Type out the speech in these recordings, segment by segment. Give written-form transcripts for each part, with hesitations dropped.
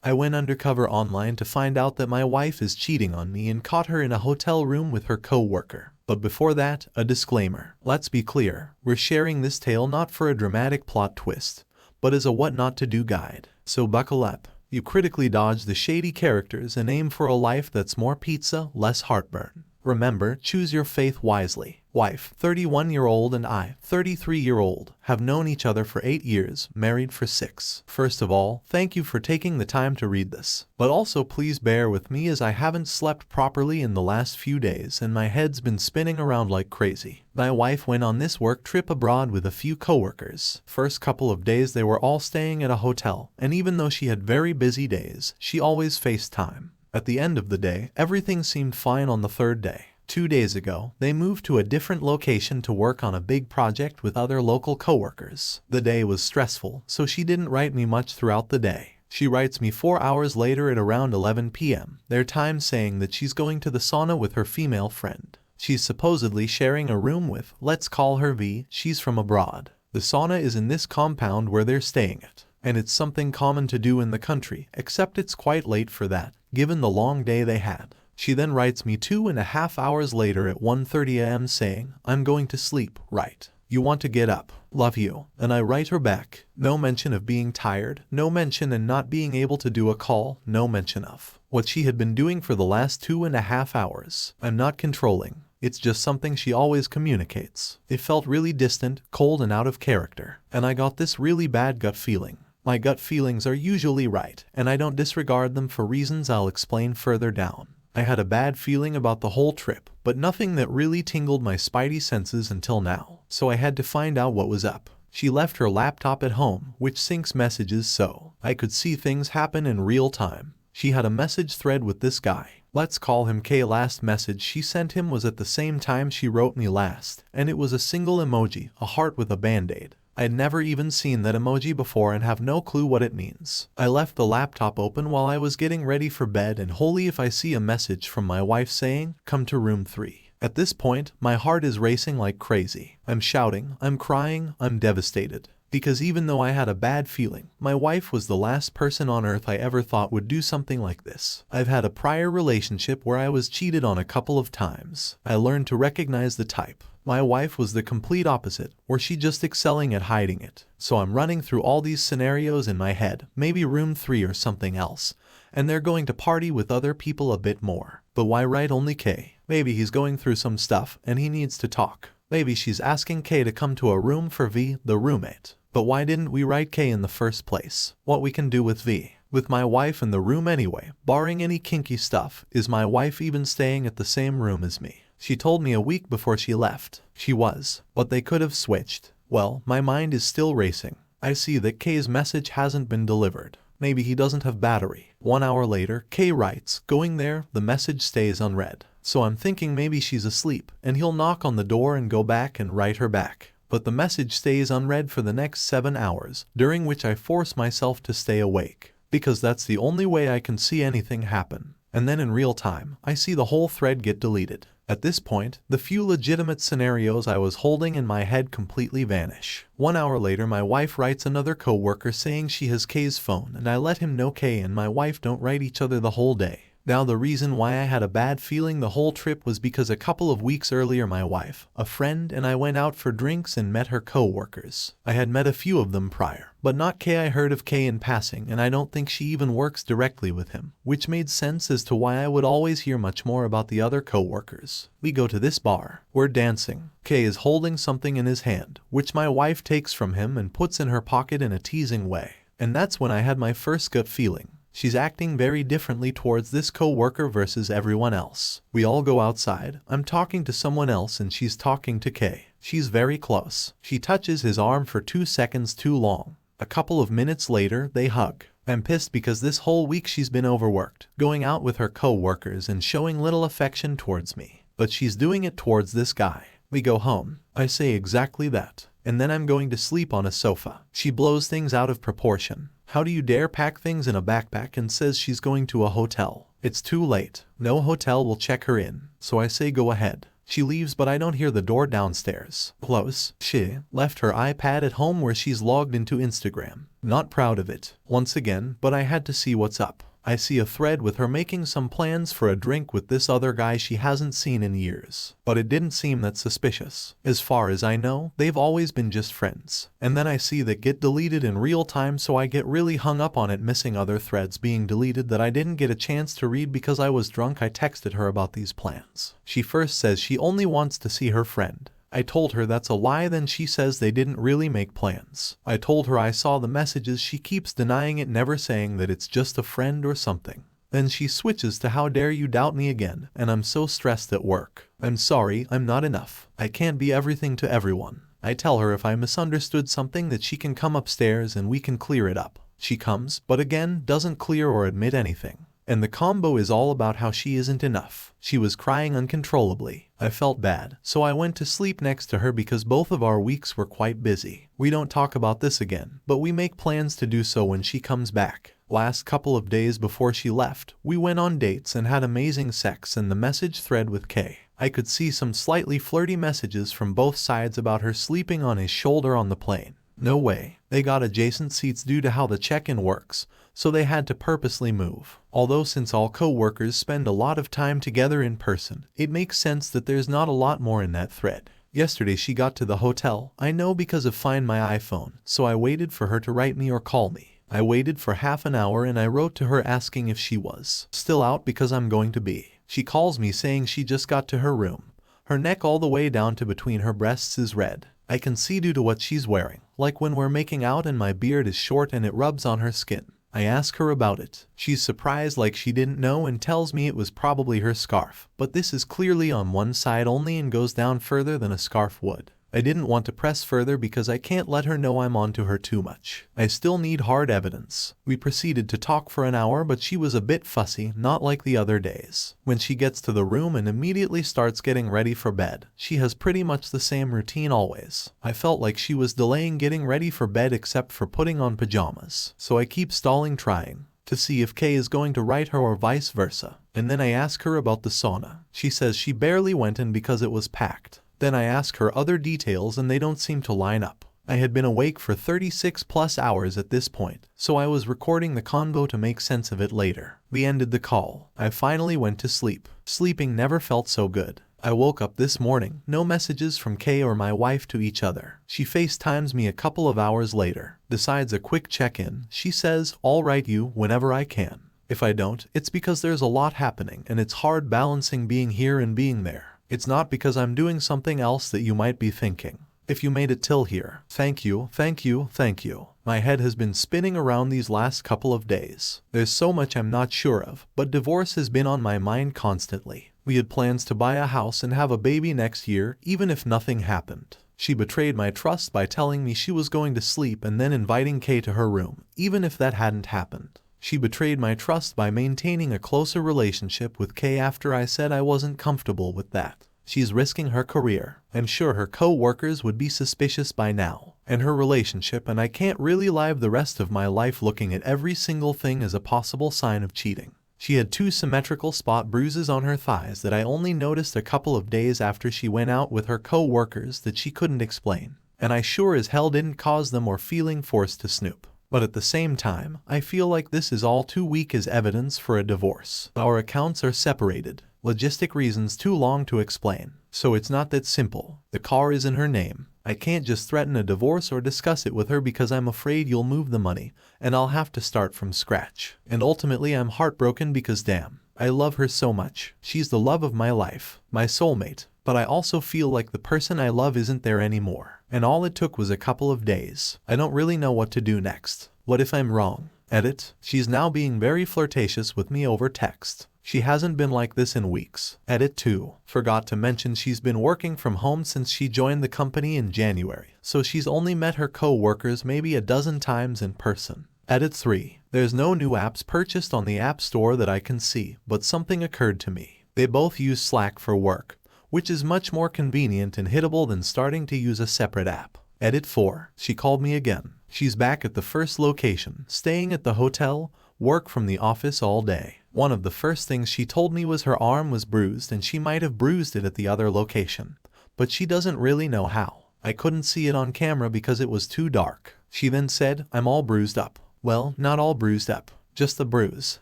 I went undercover online to find out that my wife is cheating on me and caught her in a hotel room with her co-worker. But before that, a disclaimer. Let's be clear, we're sharing this tale not for a dramatic plot twist, but as a what not to do guide. So buckle up. You critically dodge the shady characters and aim for a life that's more pizza, less heartburn. Remember, choose your faith wisely. Wife, 31-year-old, and I, 33-year-old, have known each other for 8 years, married for 6. First of all, thank you for taking the time to read this. But also please bear with me as I haven't slept properly in the last few days and my head's been spinning around like crazy. My wife went on this work trip abroad with a few coworkers. First couple of days they were all staying at a hotel, and even though she had very busy days, she always FaceTime. At the end of the day, everything seemed fine on the third day. 2 days ago, they moved to a different location to work on a big project with other local coworkers. The day was stressful, so she didn't write me much throughout the day. She writes me 4 hours later at around 11 p.m. their time, saying that she's going to the sauna with her female friend. She's supposedly sharing a room with, let's call her V, she's from abroad. The sauna is in this compound where they're staying at, and it's something common to do in the country, except it's quite late for that, given the long day they had. She then writes me 2.5 hours later at 1:30 a.m. saying, I'm going to sleep, right? You want to get up? Love you. And I write her back, no mention of being tired, no mention and not being able to do a call, no mention of what she had been doing for the last 2.5 hours. I'm not controlling. It's just something she always communicates. It felt really distant, cold and out of character. And I got this really bad gut feeling. My gut feelings are usually right, and I don't disregard them for reasons I'll explain further down. I had a bad feeling about the whole trip, but nothing that really tingled my spidey senses until now, so I had to find out what was up. She left her laptop at home, which syncs messages so I could see things happen in real time. She had a message thread with this guy. Let's call him K. Last message she sent him was at the same time she wrote me last, and it was a single emoji, a heart with a band-aid. I'd never even seen that emoji before and have no clue what it means. I left the laptop open while I was getting ready for bed, and holy if I see a message from my wife saying, come to room 3. At this point, my heart is racing like crazy. I'm shouting, I'm crying, I'm devastated. Because even though I had a bad feeling, my wife was the last person on earth I ever thought would do something like this. I've had a prior relationship where I was cheated on a couple of times. I learned to recognize the type. My wife was the complete opposite, or she just excelling at hiding it. So I'm running through all these scenarios in my head, maybe room 3 or something else, and they're going to party with other people a bit more. But why write only K? Maybe he's going through some stuff and he needs to talk. Maybe she's asking K to come to a room for V, the roommate. But why didn't we write K in the first place? What we can do with V? With my wife in the room anyway, barring any kinky stuff, is my wife even staying at the same room as me? She told me a week before she left. She was, but they could have switched. Well, my mind is still racing. I see that K's message hasn't been delivered. Maybe he doesn't have battery. 1 hour later, K writes, going there, the message stays unread. So I'm thinking maybe she's asleep, and he'll knock on the door and go back and write her back. But the message stays unread for the next 7 hours, during which I force myself to stay awake, because that's the only way I can see anything happen. And then in real time, I see the whole thread get deleted. At this point, the few legitimate scenarios I was holding in my head completely vanish. 1 hour later, my wife writes another co-worker saying she has K's phone, and I let him know K and my wife don't write each other the whole day. Now the reason why I had a bad feeling the whole trip was because a couple of weeks earlier my wife, a friend, and I went out for drinks and met her co-workers. I had met a few of them prior, but not K. I heard of K in passing, and I don't think she even works directly with him, which made sense as to why I would always hear much more about the other co-workers. We go to this bar. We're dancing. K is holding something in his hand, which my wife takes from him and puts in her pocket in a teasing way. And that's when I had my first gut feeling. She's acting very differently towards this co-worker versus everyone else. We all go outside. I'm talking to someone else and she's talking to K. She's very close. She touches his arm for 2 seconds too long. A couple of minutes later, they hug. I'm pissed because this whole week she's been overworked, going out with her co-workers and showing little affection towards me. But she's doing it towards this guy. We go home. I say exactly that. And then I'm going to sleep on a sofa. She blows things out of proportion. How do you dare pack things in a backpack and says she's going to a hotel? It's too late. No hotel will check her in. So I say go ahead. She leaves but I don't hear the door downstairs close. She left her iPad at home where she's logged into Instagram. Not proud of it, once again, but I had to see what's up. I see a thread with her making some plans for a drink with this other guy she hasn't seen in years. But it didn't seem that suspicious. As far as I know, they've always been just friends. And then I see that get deleted in real time, so I get really hung up on it missing other threads being deleted that I didn't get a chance to read because I was drunk. I texted her about these plans. She first says she only wants to see her friend. I told her that's a lie, then she says they didn't really make plans. I told her I saw the messages, she keeps denying it, never saying that it's just a friend or something. Then she switches to how dare you doubt me again, and I'm so stressed at work. I'm sorry, I'm not enough. I can't be everything to everyone. I tell her if I misunderstood something that she can come upstairs and we can clear it up. She comes, but again doesn't clear or admit anything. And the combo is all about how she isn't enough. She was crying uncontrollably. I felt bad, so I went to sleep next to her because both of our weeks were quite busy. We don't talk about this again, but we make plans to do so when she comes back. Last couple of days before she left, we went on dates and had amazing sex in the message thread with Kay. I could see some slightly flirty messages from both sides about her sleeping on his shoulder on the plane. No way. They got adjacent seats due to how the check-in works, so they had to purposely move. Although since all co-workers spend a lot of time together in person, it makes sense that there's not a lot more in that thread. Yesterday she got to the hotel. I know because of Find My iPhone, so I waited for her to write me or call me. I waited for half an hour and I wrote to her asking if she was still out because I'm going to be. She calls me saying she just got to her room. Her neck all the way down to between her breasts is red. I can see due to what she's wearing, like when we're making out and my beard is short and it rubs on her skin. I ask her about it. She's surprised like she didn't know and tells me it was probably her scarf, but this is clearly on one side only and goes down further than a scarf would. I didn't want to press further because I can't let her know I'm onto her too much. I still need hard evidence. We proceeded to talk for an hour, but she was a bit fussy, not like the other days. When she gets to the room and immediately starts getting ready for bed, she has pretty much the same routine always. I felt like she was delaying getting ready for bed except for putting on pajamas. So I keep stalling, trying to see if Kay is going to write her or vice versa. And then I ask her about the sauna. She says she barely went in because it was packed. Then I ask her other details and they don't seem to line up. I had been awake for 36 plus hours at this point, so I was recording the convo to make sense of it later. We ended the call. I finally went to sleep. Sleeping never felt so good. I woke up this morning, no messages from Kay or my wife to each other. She FaceTimes me a couple of hours later, decides a quick check-in. She says, "I'll write you whenever I can. If I don't, it's because there's a lot happening and it's hard balancing being here and being there. It's not because I'm doing something else that you might be thinking. If you made it till here, thank you, thank you, thank you. My head has been spinning around these last couple of days. There's so much I'm not sure of, but divorce has been on my mind constantly. We had plans to buy a house and have a baby next year, even if nothing happened. She betrayed my trust by telling me she was going to sleep and then inviting Kay to her room, even if that hadn't happened. She betrayed my trust by maintaining a closer relationship with Kay after I said I wasn't comfortable with that. She's risking her career. I'm sure her co-workers would be suspicious by now. And her relationship, and I can't really live the rest of my life looking at every single thing as a possible sign of cheating. She had 2 symmetrical spot bruises on her thighs that I only noticed a couple of days after she went out with her co-workers that she couldn't explain. And I sure as hell didn't cause them or feeling forced to snoop. But at the same time, I feel like this is all too weak as evidence for a divorce. Our accounts are separated. Logistic reasons too long to explain. So it's not that simple. The car is in her name. I can't just threaten a divorce or discuss it with her because I'm afraid you'll move the money, and I'll have to start from scratch. And ultimately I'm heartbroken because damn, I love her so much. She's the love of my life, my soulmate. But I also feel like the person I love isn't there anymore. And all it took was a couple of days. I don't really know what to do next. What if I'm wrong? Edit. She's now being very flirtatious with me over text. She hasn't been like this in weeks. Edit 2. Forgot to mention she's been working from home since she joined the company in January. So she's only met her co-workers maybe a dozen times in person. Edit 3. There's no new apps purchased on the App Store that I can see, but something occurred to me. They both use Slack for work, which is much more convenient and hittable than starting to use a separate app. Edit 4. She called me again. She's back at the first location, staying at the hotel, work from the office all day. One of the first things she told me was her arm was bruised and she might have bruised it at the other location, but she doesn't really know how. I couldn't see it on camera because it was too dark. She then said, I'm all bruised up. Well, not all bruised up. Just the bruise.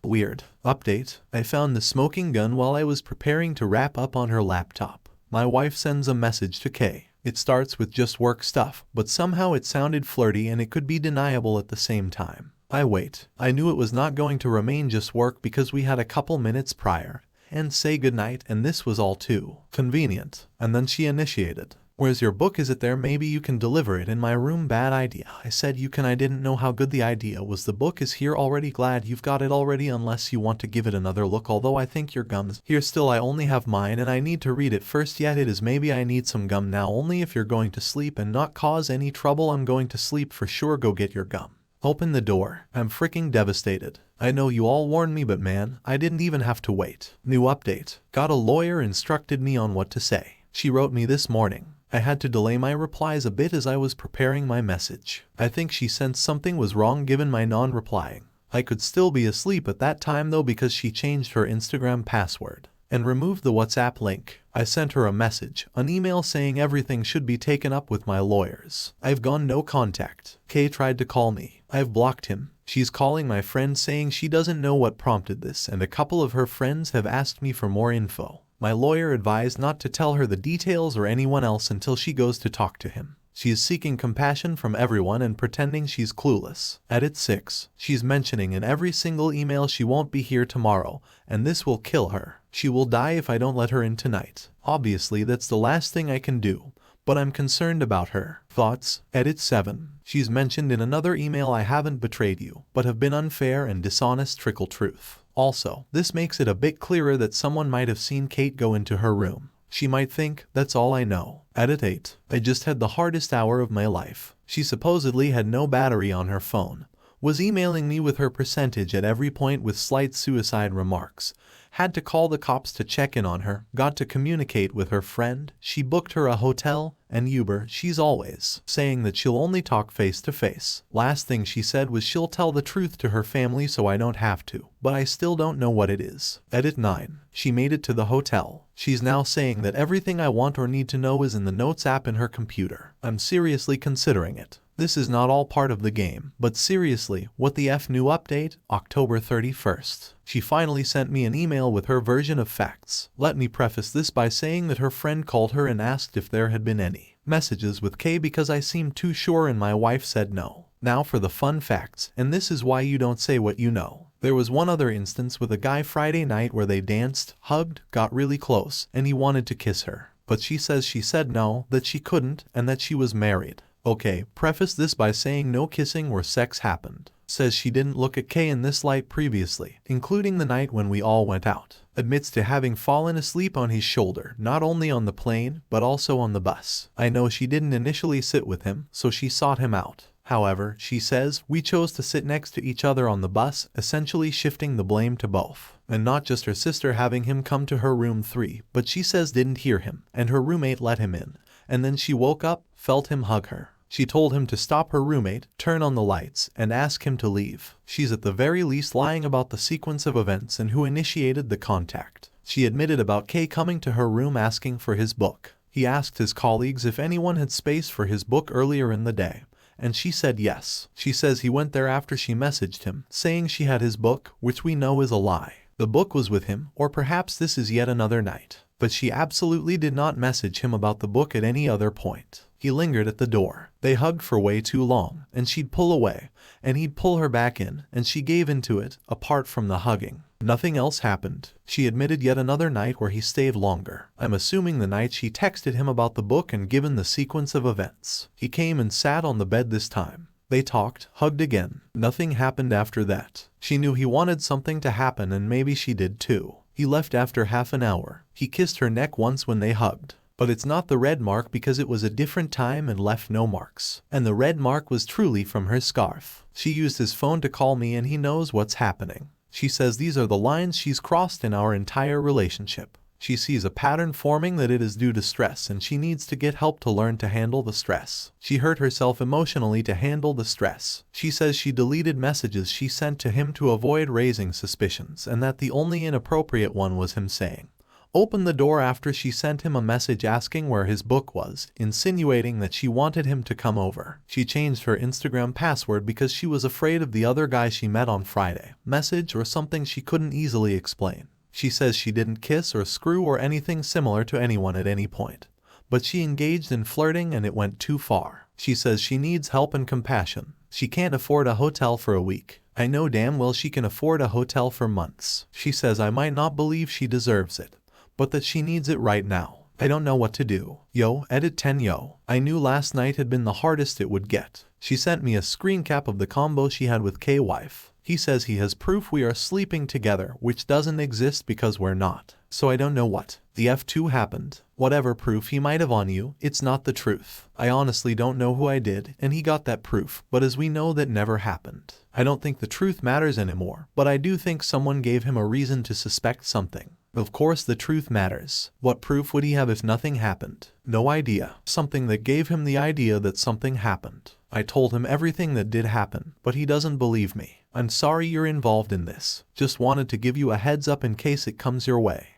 Weird. Update. I found the smoking gun while I was preparing to wrap up on her laptop. My wife sends a message to Kay. It starts with just work stuff, but somehow it sounded flirty and it could be deniable at the same time. I wait. I knew it was not going to remain just work because we had a couple minutes prior and say goodnight, and this was all too convenient. And then she initiated. Where's your book? Is it there? Maybe you can deliver it in my room. Bad idea. I said you can. I didn't know how good the idea was. The book is here already. Glad you've got it already, unless you want to give it another look, although I think your gum's here still. I only have mine and I need to read it first. Yet it is. Maybe I need some gum now, only if you're going to sleep and not cause any trouble. I'm going to sleep for sure. Go get your gum. Open the door. I'm freaking devastated. I know you all warned me, but man, I didn't even have to wait. New update. Got a lawyer instructed me on what to say. She wrote me this morning. I had to delay my replies a bit as I was preparing my message. I think she sensed something was wrong given my non-replying. I could still be asleep at that time though, because she changed her Instagram password and removed the WhatsApp link. I sent her a message, an email saying everything should be taken up with my lawyers. I've gone no contact. Kay tried to call me. I've blocked him. She's calling my friend saying she doesn't know what prompted this, and a couple of her friends have asked me for more info. My lawyer advised not to tell her the details or anyone else until she goes to talk to him. She is seeking compassion from everyone and pretending she's clueless. Edit 6. She's mentioning in every single email she won't be here tomorrow, and this will kill her. She will die if I don't let her in tonight. Obviously that's the last thing I can do, but I'm concerned about her. Thoughts? Edit 7. She's mentioned in another email, I haven't betrayed you, but have been unfair and dishonest. Trickle truth. Also, this makes it a bit clearer that someone might have seen Kate go into her room. She might think, that's all I know. Edit 8. I just had the hardest hour of my life. She supposedly had no battery on her phone, was emailing me with her percentage at every point with slight suicide remarks, had to call the cops to check in on her, got to communicate with her friend, she booked her a hotel, and Uber. She's always saying that she'll only talk face to face. Last thing she said was she'll tell the truth to her family so I don't have to, but I still don't know what it is. Edit 9. She made it to the hotel. She's now saying that everything I want or need to know is in the Notes app in her computer. I'm seriously considering it. This is not all part of the game, but seriously, what the F? New update, October 31st. She finally sent me an email with her version of facts. Let me preface this by saying that her friend called her and asked if there had been any messages with Kay because I seemed too sure and my wife said no. Now for the fun facts, and this is why you don't say what you know. There was one other instance with a guy Friday night where they danced, hugged, got really close, and he wanted to kiss her. But she says she said no, that she couldn't, and that she was married. Okay, preface this by saying no kissing or sex happened. Says she didn't look at Kay in this light previously, including the night when we all went out. Admits to having fallen asleep on his shoulder, not only on the plane, but also on the bus. I know she didn't initially sit with him, so she sought him out. However, she says, we chose to sit next to each other on the bus, essentially shifting the blame to both. And not just her sister having him come to her room 3, but she says didn't hear him, and her roommate let him in. And then she woke up, felt him hug her. She told him to stop her roommate, turn on the lights, and ask him to leave. She's at the very least lying about the sequence of events and who initiated the contact. She admitted about Kay coming to her room asking for his book. He asked his colleagues if anyone had space for his book earlier in the day, and she said yes. She says he went there after she messaged him, saying she had his book, which we know is a lie. The book was with him, or perhaps this is yet another night. But she absolutely did not message him about the book at any other point. He lingered at the door. They hugged for way too long, and she'd pull away, and he'd pull her back in, and she gave into it. Apart from the hugging, nothing else happened. She admitted yet another night where he stayed longer. I'm assuming the night she texted him about the book, and given the sequence of events, he came and sat on the bed this time. They talked, hugged again. Nothing happened after that. She knew he wanted something to happen, and maybe she did too. He left after half an hour. He kissed her neck once when they hugged. But it's not the red mark because it was a different time and left no marks. And the red mark was truly from her scarf. She used his phone to call me and he knows what's happening. She says these are the lines she's crossed in our entire relationship. She sees a pattern forming that it is due to stress and she needs to get help to learn to handle the stress. She hurt herself emotionally to handle the stress. She says she deleted messages she sent to him to avoid raising suspicions and that the only inappropriate one was him saying, opened the door after she sent him a message asking where his book was, insinuating that she wanted him to come over. She changed her Instagram password because she was afraid of the other guy she met on Friday. Message or something she couldn't easily explain. She says she didn't kiss or screw or anything similar to anyone at any point. But she engaged in flirting and it went too far. She says she needs help and compassion. She can't afford a hotel for a week. I know damn well she can afford a hotel for months. She says I might not believe she deserves it, but that she needs it right now. I don't know what to do. Yo, edit 10 yo. I knew last night had been the hardest it would get. She sent me a screen cap of the combo she had with K-Wife. He says he has proof we are sleeping together, which doesn't exist because we're not. So I don't know what the F2 happened. Whatever proof he might have on you, it's not the truth. I honestly don't know who I did, and he got that proof, but as we know that never happened. I don't think the truth matters anymore, but I do think someone gave him a reason to suspect something. Of course the truth matters. What proof would he have if nothing happened? No idea. Something that gave him the idea that something happened. I told him everything that did happen, but he doesn't believe me. I'm sorry you're involved in this. Just wanted to give you a heads up in case it comes your way.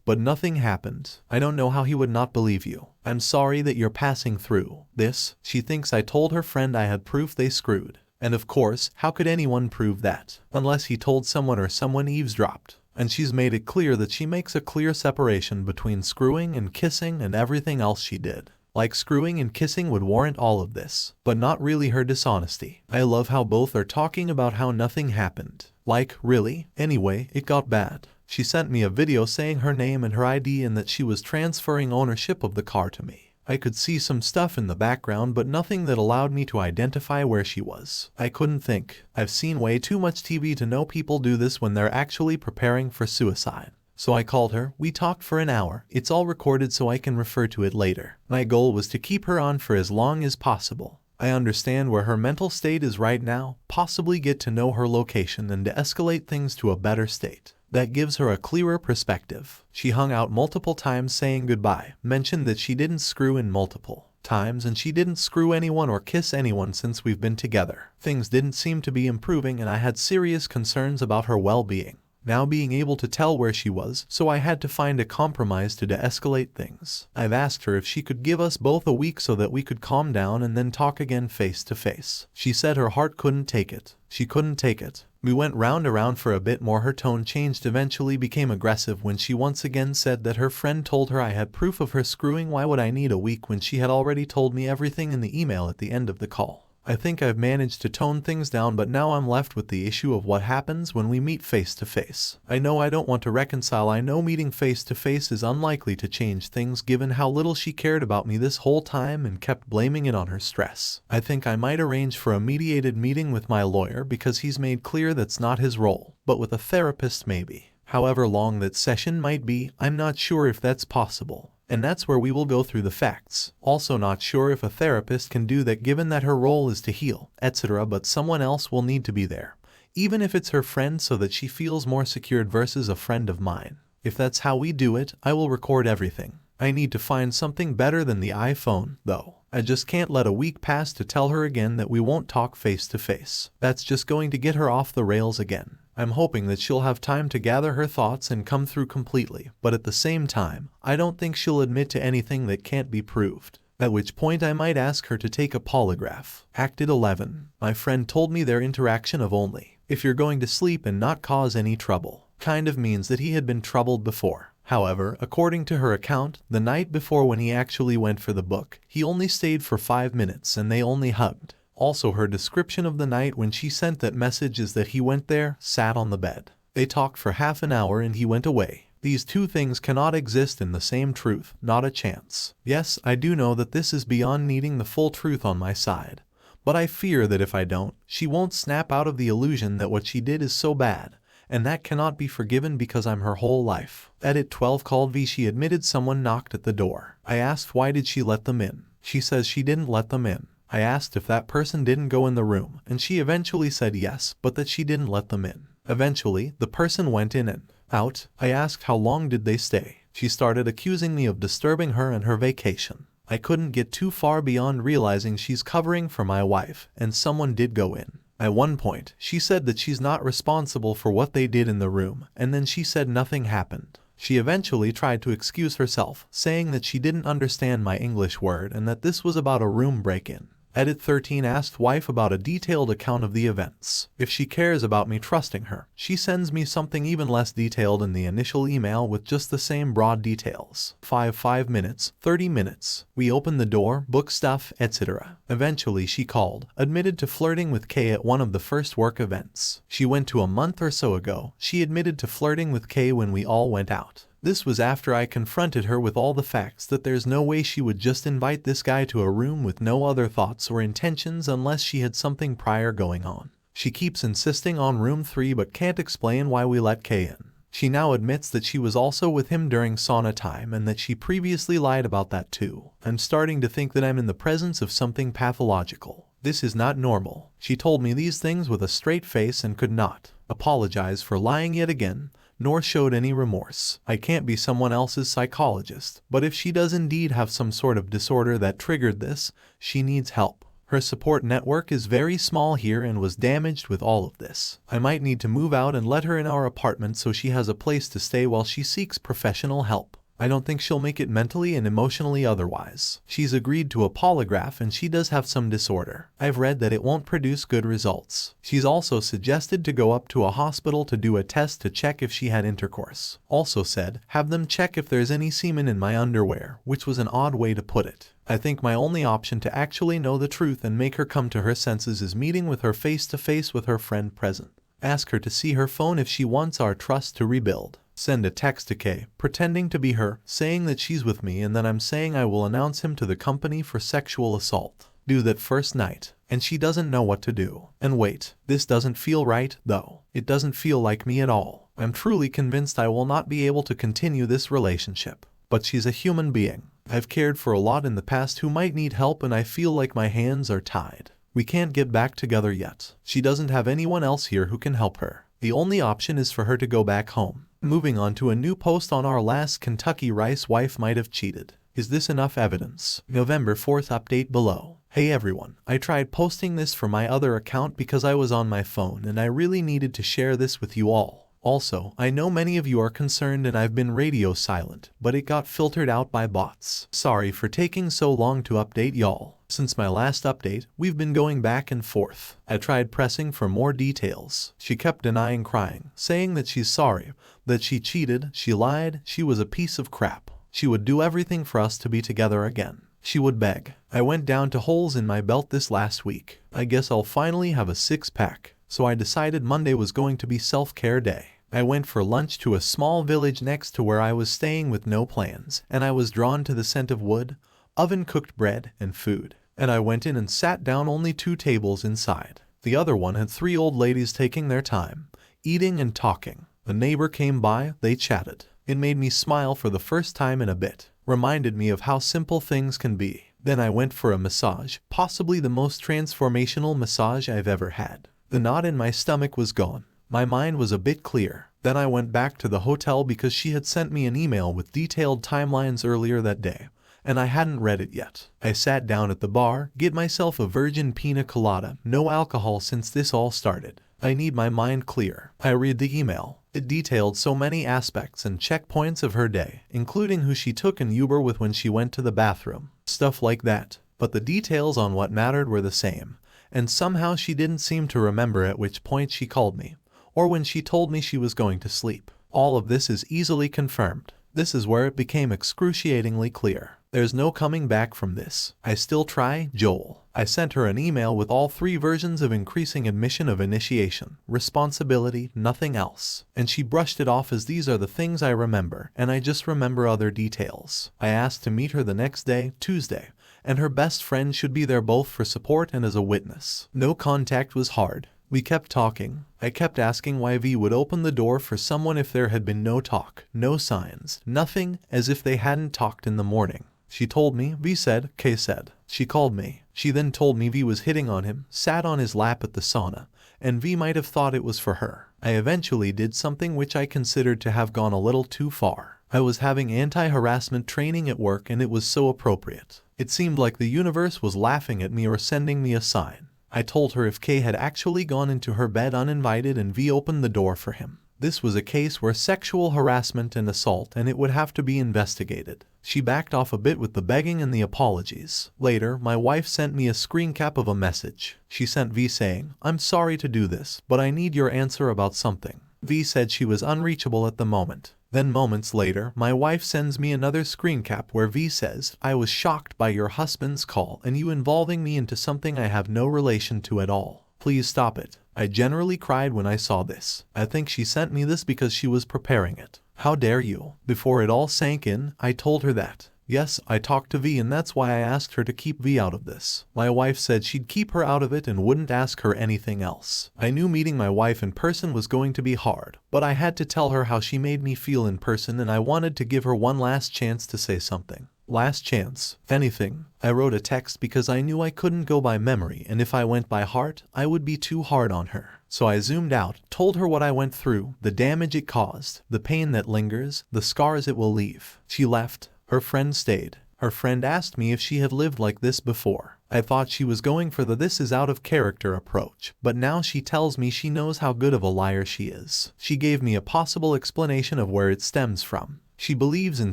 But nothing happened. I don't know how he would not believe you. I'm sorry that you're passing through this. She thinks I told her friend I had proof they screwed. And of course, how could anyone prove that? Unless he told someone or someone eavesdropped. And she's made it clear that she makes a clear separation between screwing and kissing and everything else she did. Like screwing and kissing would warrant all of this, but not really her dishonesty. I love how both are talking about how nothing happened. Like, really? Anyway, it got bad. She sent me a video saying her name and her ID and that she was transferring ownership of the car to me. I could see some stuff in the background but nothing that allowed me to identify where she was. I couldn't think. I've seen way too much TV to know people do this when they're actually preparing for suicide. So I called her, we talked for an hour, it's all recorded so I can refer to it later. My goal was to keep her on for as long as possible. I understand where her mental state is right now, possibly get to know her location and to escalate things to a better state. That gives her a clearer perspective. She hung out multiple times saying goodbye, mentioned that she didn't screw in multiple times and she didn't screw anyone or kiss anyone since we've been together. Things didn't seem to be improving and I had serious concerns about her well-being. Now being able to tell where she was, so I had to find a compromise to de-escalate things. I've asked her if she could give us both a week so that we could calm down and then talk again face to face. She said her heart couldn't take it. She couldn't take it. We went round around for a bit more. Her tone changed, eventually became aggressive when she once again said that her friend told her I had proof of her screwing. Why would I need a week when she had already told me everything in the email at the end of the call? I think I've managed to tone things down, but now I'm left with the issue of what happens when we meet face to face. I know I don't want to reconcile. I know meeting face to face is unlikely to change things given how little she cared about me this whole time and kept blaming it on her stress. I think I might arrange for a mediated meeting with my lawyer because he's made clear that's not his role, but with a therapist maybe. However long that session might be, I'm not sure if that's possible. And that's where we will go through the facts. Also not sure if a therapist can do that given that her role is to heal, etc. But someone else will need to be there. Even if it's her friend so that she feels more secured versus a friend of mine. If that's how we do it, I will record everything. I need to find something better than the iPhone, though. I just can't let a week pass to tell her again that we won't talk face to face. That's just going to get her off the rails again. I'm hoping that she'll have time to gather her thoughts and come through completely, but at the same time, I don't think she'll admit to anything that can't be proved. At which point I might ask her to take a polygraph. Acted 11. My friend told me their interaction of only, if you're going to sleep and not cause any trouble, kind of means that he had been troubled before. However, according to her account, the night before when he actually went for the book, he only stayed for 5 minutes and they only hugged. Also her description of the night when she sent that message is that he went there, sat on the bed. They talked for half an hour and he went away. These two things cannot exist in the same truth, not a chance. Yes, I do know that this is beyond needing the full truth on my side. But I fear that if I don't, she won't snap out of the illusion that what she did is so bad, and that cannot be forgiven because I'm her whole life. Edit 12 called V. She admitted someone knocked at the door. I asked why did she let them in. She says she didn't let them in. I asked if that person didn't go in the room, and she eventually said yes, but that she didn't let them in. Eventually, the person went in and out. I asked how long did they stay. She started accusing me of disturbing her and her vacation. I couldn't get too far beyond realizing she's covering for my wife, and someone did go in. At one point, she said that she's not responsible for what they did in the room, and then she said nothing happened. She eventually tried to excuse herself, saying that she didn't understand my English word and that this was about a room break-in. Edit 13 asked wife about a detailed account of the events. If she cares about me trusting her, she sends me something even less detailed in the initial email with just the same broad details. 5 minutes, 30 minutes. We opened the door, book stuff, etc. Eventually she called, admitted to flirting with Kay at one of the first work events. She went to a month or so ago. She admitted to flirting with Kay when we all went out. This was after I confronted her with all the facts that there's no way she would just invite this guy to a room with no other thoughts or intentions unless she had something prior going on. She keeps insisting on room 3 but can't explain why we let Kay in. She now admits that she was also with him during sauna time and that she previously lied about that too. I'm starting to think that I'm in the presence of something pathological. This is not normal. She told me these things with a straight face and could not apologize for lying yet again, nor showed any remorse. I can't be someone else's psychologist, but if she does indeed have some sort of disorder that triggered this, she needs help. Her support network is very small here and was damaged with all of this. I might need to move out and let her in our apartment so she has a place to stay while she seeks professional help. I don't think she'll make it mentally and emotionally otherwise. She's agreed to a polygraph and she does have some disorder. I've read that it won't produce good results. She's also suggested to go up to a hospital to do a test to check if she had intercourse. Also said, have them check if there's any semen in my underwear, which was an odd way to put it. I think my only option to actually know the truth and make her come to her senses is meeting with her face to face with her friend present. Ask her to see her phone if she wants our trust to rebuild. Send a text to Kay, pretending to be her, saying that she's with me and that I'm saying I will announce him to the company for sexual assault. Do that first night, and she doesn't know what to do. And wait, this doesn't feel right, though. It doesn't feel like me at all. I'm truly convinced I will not be able to continue this relationship. But she's a human being. I've cared for a lot in the past who might need help and I feel like my hands are tied. We can't get back together yet. She doesn't have anyone else here who can help her. The only option is for her to go back home. Moving on to a new post on our last Kentucky Rice wife might have cheated. Is this enough evidence? November 4th update below. Hey everyone, I tried posting this for my other account because I was on my phone and I really needed to share this with you all. Also, I know many of you are concerned and I've been radio silent, but it got filtered out by bots. Sorry for taking so long to update y'all. Since my last update, we've been going back and forth. I tried pressing for more details. She kept denying crying, saying that she's sorry, that she cheated, she lied, she was a piece of crap. She would do everything for us to be together again. She would beg. I went down to holes in my belt this last week. I guess I'll finally have a six-pack. So I decided Monday was going to be self-care day. I went for lunch to a small village next to where I was staying with no plans, and I was drawn to the scent of wood, oven-cooked bread, and food. And I went in and sat down only 2 tables inside. The other one had 3 old ladies taking their time, eating and talking. A neighbor came by, they chatted. It made me smile for the first time in a bit. Reminded me of how simple things can be. Then I went for a massage, possibly the most transformational massage I've ever had. The knot in my stomach was gone. My mind was a bit clear. Then I went back to the hotel because she had sent me an email with detailed timelines earlier that day, and I hadn't read it yet. I sat down at the bar, get myself a virgin pina colada, no alcohol since this all started. I need my mind clear. I read the email. It detailed so many aspects and checkpoints of her day, including who she took an Uber with when she went to the bathroom. Stuff like that. But the details on what mattered were the same, and somehow she didn't seem to remember at which point she called me, or when she told me she was going to sleep. All of this is easily confirmed. This is where it became excruciatingly clear. There's no coming back from this. I still try, Joel. I sent her an email with all 3 versions of increasing admission of initiation, responsibility, nothing else. And she brushed it off as these are the things I remember, and I just remember other details. I asked to meet her the next day, Tuesday, and her best friend should be there both for support and as a witness. No contact was hard. We kept talking. I kept asking why V would open the door for someone if there had been no talk, no signs, nothing, as if they hadn't talked in the morning. She told me, V said, Kay said. She called me. She then told me V was hitting on him, sat on his lap at the sauna, and V might have thought it was for her. I eventually did something which I considered to have gone a little too far. I was having anti-harassment training at work and it was so appropriate. It seemed like the universe was laughing at me or sending me a sign. I told her if Kay had actually gone into her bed uninvited and V opened the door for him, This was a case where sexual harassment and assault and it would have to be investigated. She backed off a bit with the begging and the apologies. Later, my wife sent me a screen cap of a message. She sent V saying, "I'm sorry to do this, but I need your answer about something." V said she was unreachable at the moment. Then moments later, my wife sends me another screen cap where V says, "I was shocked by your husband's call and you involving me into something I have no relation to at all. Please stop it." I generally cried when I saw this. I think she sent me this because she was preparing it. How dare you? Before it all sank in, I told her that. Yes, I talked to V and that's why I asked her to keep V out of this. My wife said she'd keep her out of it and wouldn't ask her anything else. I knew meeting my wife in person was going to be hard, but I had to tell her how she made me feel in person and I wanted to give her one last chance to say something. Last chance. If anything, I wrote a text because I knew I couldn't go by memory and if I went by heart, I would be too hard on her. So I zoomed out, told her what I went through, the damage it caused, the pain that lingers, the scars it will leave. She left. Her friend stayed. Her friend asked me if she had lived like this before. I thought she was going for the "this is out of character" approach, but now she tells me she knows how good of a liar she is. She gave me a possible explanation of where it stems from. She believes in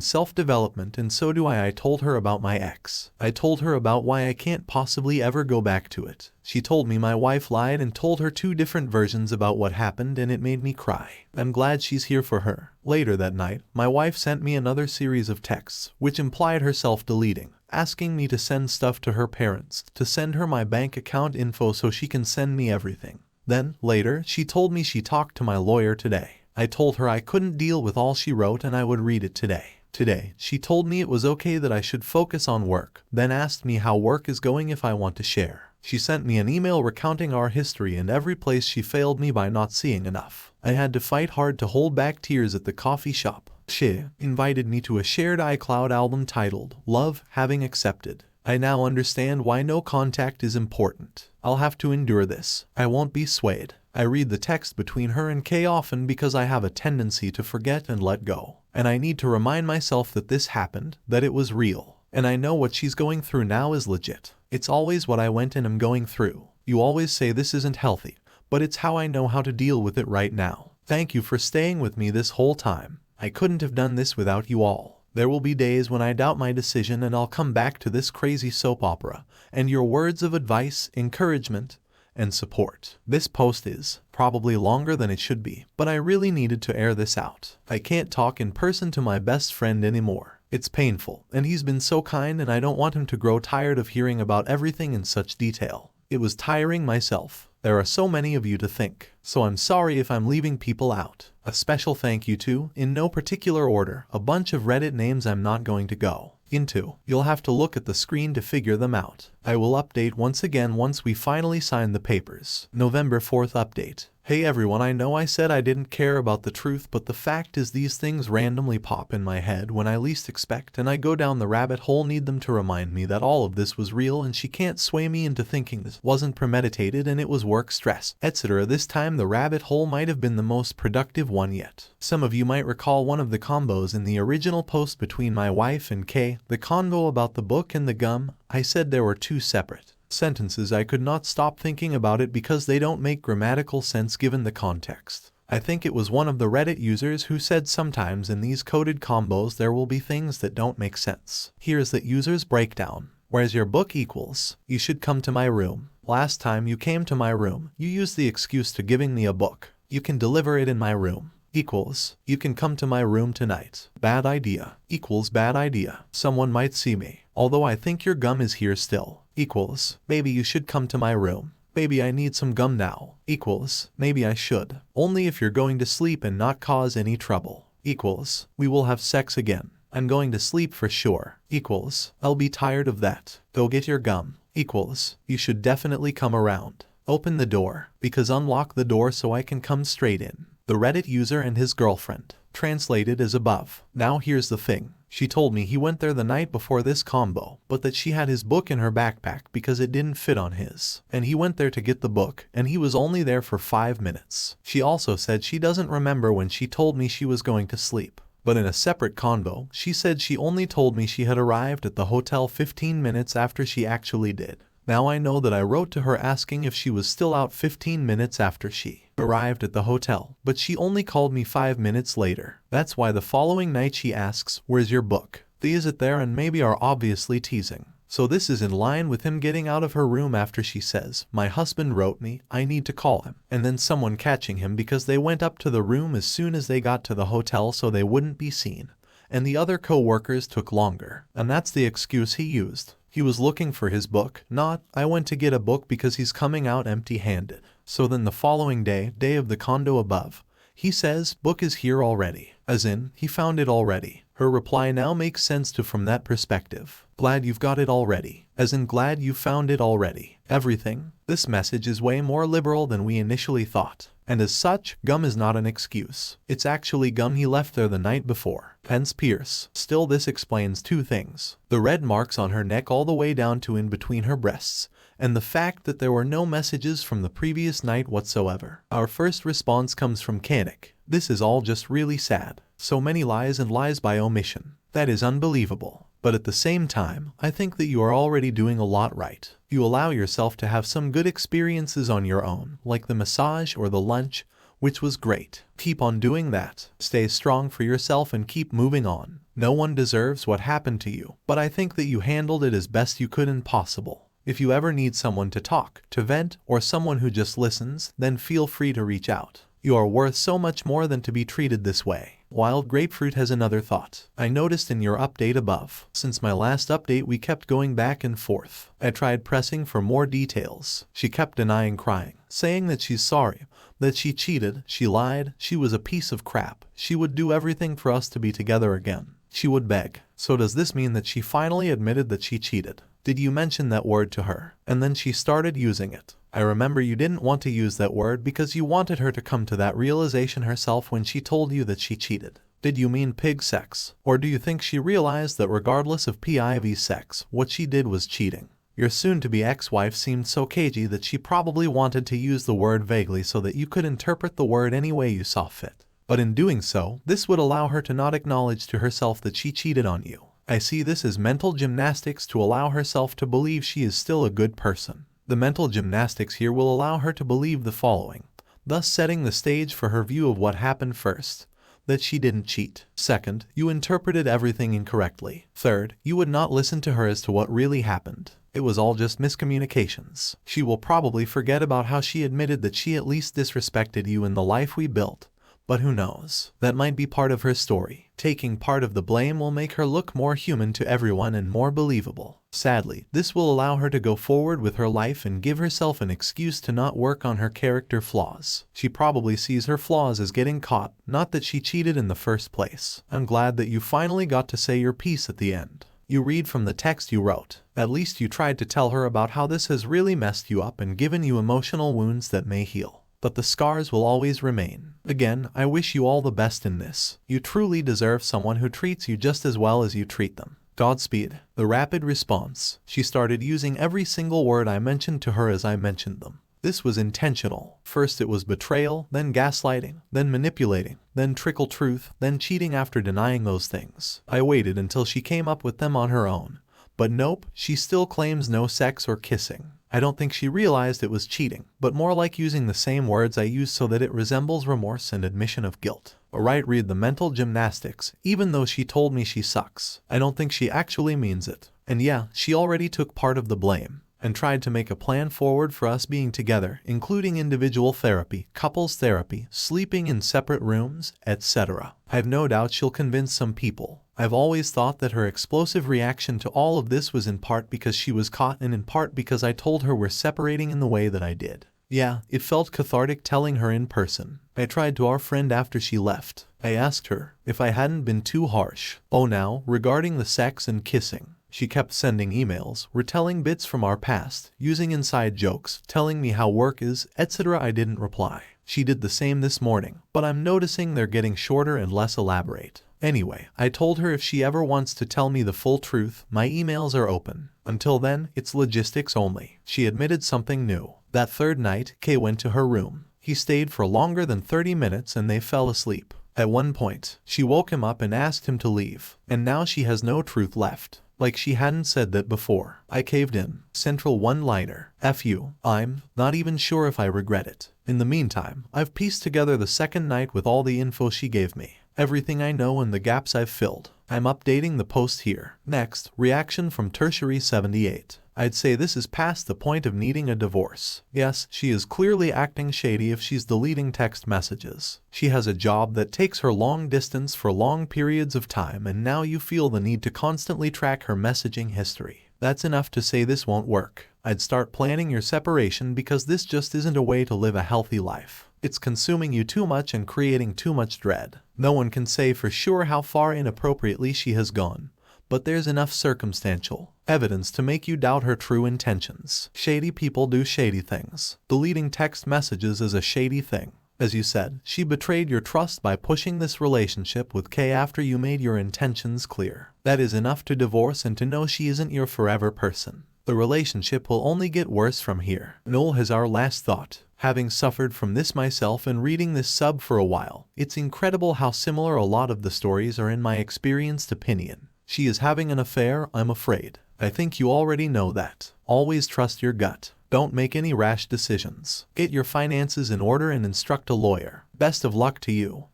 self-development and so do I. I told her about my ex. I told her about why I can't possibly ever go back to it. She told me my wife lied and told her two different versions about what happened and it made me cry. I'm glad she's here for her. Later that night, my wife sent me another series of texts, which implied herself deleting, asking me to send stuff to her parents, to send her my bank account info so she can send me everything. Then, later, she told me she talked to my lawyer today. I told her I couldn't deal with all she wrote and I would read it today. Today, she told me it was okay that I should focus on work, then asked me how work is going if I want to share. She sent me an email recounting our history and every place she failed me by not seeing enough. I had to fight hard to hold back tears at the coffee shop. She invited me to a shared iCloud album titled "Love, Having Accepted." I now understand why no contact is important. I'll have to endure this. I won't be swayed. I read the text between her and Kay often because I have a tendency to forget and let go. And I need to remind myself that this happened, that it was real. And I know what she's going through now is legit. It's always what I went and am going through. You always say this isn't healthy, but it's how I know how to deal with it right now. Thank you for staying with me this whole time. I couldn't have done this without you all. There will be days when I doubt my decision and I'll come back to this crazy soap opera and your words of advice, encouragement, and support. This post is probably longer than it should be, but I really needed to air this out. I can't talk in person to my best friend anymore. It's painful, and he's been so kind and I don't want him to grow tired of hearing about everything in such detail. It was tiring myself. There are so many of you to think, so I'm sorry if I'm leaving people out. A special thank you to, in no particular order, a bunch of Reddit names I'm not going to go into. You'll have to look at the screen to figure them out. I will update once again once we finally sign the papers. November 4th update. Hey everyone, I know I said I didn't care about the truth, but the fact is these things randomly pop in my head when I least expect and I go down the rabbit hole. Need them to remind me that all of this was real and she can't sway me into thinking this wasn't premeditated and it was work stress, etc. This time the rabbit hole might have been the most productive one yet. Some of you might recall one of the combos in the original post between my wife and Kay, the convo about the book and the gum. I said there were two separate sentences. I could not stop thinking about it because they don't make grammatical sense given the context. I think it was one of the Reddit users who said sometimes in these coded combos there will be things that don't make sense. Here's that user's breakdown. Whereas your book equals, you should come to my room. Last time you came to my room, you used the excuse to giving me a book. You can deliver it in my room. Equals, you can come to my room tonight. Bad idea. Equals bad idea. Someone might see me. Although I think your gum is here still. Equals, maybe you should come to my room. Maybe I need some gum now. Equals, maybe I should. Only if you're going to sleep and not cause any trouble. Equals, we will have sex again. I'm going to sleep for sure. Equals, I'll be tired of that. Go get your gum. Equals, you should definitely come around. Open the door, because unlock the door so I can come straight in. The Reddit user and his girlfriend. Translated as above. Now here's the thing. She told me he went there the night before this combo, but that she had his book in her backpack because it didn't fit on his. And he went there to get the book, and he was only there for 5 minutes. She also said she doesn't remember when she told me she was going to sleep. But in a separate convo, she said she only told me she had arrived at the hotel 15 minutes after she actually did. Now I know that I wrote to her asking if she was still out 15 minutes after she arrived at the hotel, but she only called me 5 minutes later. That's why the following night she asks, "Where's your book? Is it there?" and maybe are obviously teasing. So this is in line with him getting out of her room after she says, "My husband wrote me, I need to call him," and then someone catching him because they went up to the room as soon as they got to the hotel so they wouldn't be seen. And the other co-workers took longer. And that's the excuse he used. He was looking for his book, not, "I went to get a book because he's coming out empty-handed." So then the following day of the condo above, he says, "Book is here already." As in, he found it already. Her reply now makes sense from that perspective. "Glad you've got it already." As in, glad you found it already. Everything. This message is way more liberal than we initially thought. And as such, gum is not an excuse. It's actually gum he left there the night before. Hence Pierce. Still, this explains two things. The red marks on her neck all the way down to in between her breasts, and the fact that there were no messages from the previous night whatsoever. Our first response comes from Kanik. "This is all just really sad. So many lies and lies by omission. That is unbelievable." But at the same time, I think that you are already doing a lot right. You allow yourself to have some good experiences on your own, like the massage or the lunch, which was great. Keep on doing that. Stay strong for yourself and keep moving on. No one deserves what happened to you, but I think that you handled it as best you could and possible. If you ever need someone to talk, to vent, or someone who just listens, then feel free to reach out. You are worth so much more than to be treated this way. Wild Grapefruit has another thought. I noticed in your update above. Since my last update we kept going back and forth. I tried pressing for more details. She kept denying, crying, saying that she's sorry, that she cheated, she lied, she was a piece of crap. She would do everything for us to be together again. She would beg. So does this mean that she finally admitted that she cheated? Did you mention that word to her? And then she started using it. I remember you didn't want to use that word because you wanted her to come to that realization herself when she told you that she cheated. Did you mean pig sex? Or do you think she realized that regardless of PIV sex, what she did was cheating? Your soon-to-be ex-wife seemed so cagey that she probably wanted to use the word vaguely so that you could interpret the word any way you saw fit. But in doing so, this would allow her to not acknowledge to herself that she cheated on you. I see this as mental gymnastics to allow herself to believe she is still a good person. The mental gymnastics here will allow her to believe the following, thus setting the stage for her view of what happened. First, that she didn't cheat. Second, you interpreted everything incorrectly. Third, you would not listen to her as to what really happened. It was all just miscommunications. She will probably forget about how she admitted that she at least disrespected you in the life we built. But who knows? That might be part of her story. Taking part of the blame will make her look more human to everyone and more believable. Sadly, this will allow her to go forward with her life and give herself an excuse to not work on her character flaws. She probably sees her flaws as getting caught, not that she cheated in the first place. I'm glad that you finally got to say your piece at the end. You read from the text you wrote. At least you tried to tell her about how this has really messed you up and given you emotional wounds that may heal. But the scars will always remain. Again, I wish you all the best in this. You truly deserve someone who treats you just as well as you treat them. Godspeed. The rapid response. She started using every single word I mentioned to her as I mentioned them. This was intentional. First it was betrayal, then gaslighting, then manipulating, then trickle truth, then cheating after denying those things. I waited until she came up with them on her own. But nope, she still claims no sex or kissing. I don't think she realized it was cheating, but more like using the same words I used so that it resembles remorse and admission of guilt. Alright, read the mental gymnastics. Even though she told me she sucks, I don't think she actually means it. And yeah, she already took part of the blame and tried to make a plan forward for us being together, including individual therapy, couples therapy, sleeping in separate rooms, etc. I have no doubt she'll convince some people. I've always thought that her explosive reaction to all of this was in part because she was caught and in part because I told her we're separating in the way that I did. Yeah, it felt cathartic telling her in person. I tried to our friend after she left. I asked her if I hadn't been too harsh. Oh, now, regarding the sex and kissing. She kept sending emails, retelling bits from our past, using inside jokes, telling me how work is, etc. I didn't reply. She did the same this morning, but I'm noticing they're getting shorter and less elaborate. Anyway, I told her if she ever wants to tell me the full truth, my emails are open. Until then, it's logistics only. She admitted something new. That third night, Kay went to her room. He stayed for longer than 30 minutes and they fell asleep. At one point, she woke him up and asked him to leave. And now she has no truth left. like she hadn't said that before. I caved in. Central one-liner. F you. I'm not even sure if I regret it. In the meantime, I've pieced together the second night with all the info she gave me. Everything I know and the gaps I've filled. I'm updating the post here. Next, reaction from Tertiary 78. I'd say this is past the point of needing a divorce. Yes, she is clearly acting shady if she's deleting text messages. She has a job that takes her long distance for long periods of time, and now you feel the need to constantly track her messaging history. That's enough to say this won't work. I'd start planning your separation because this just isn't a way to live a healthy life. It's consuming you too much and creating too much dread. No one can say for sure how far inappropriately she has gone, but there's enough circumstantial evidence to make you doubt her true intentions. Shady people do shady things. Deleting text messages is a shady thing. As you said, she betrayed your trust by pushing this relationship with Kay after you made your intentions clear. That is enough to divorce and to know she isn't your forever person. The relationship will only get worse from here. Noel has our last thought. Having suffered from this myself and reading this sub for a while, it's incredible how similar a lot of the stories are in my experienced opinion. She is having an affair, I'm afraid. I think you already know that. Always trust your gut. Don't make any rash decisions. Get your finances in order and instruct a lawyer. Best of luck to you.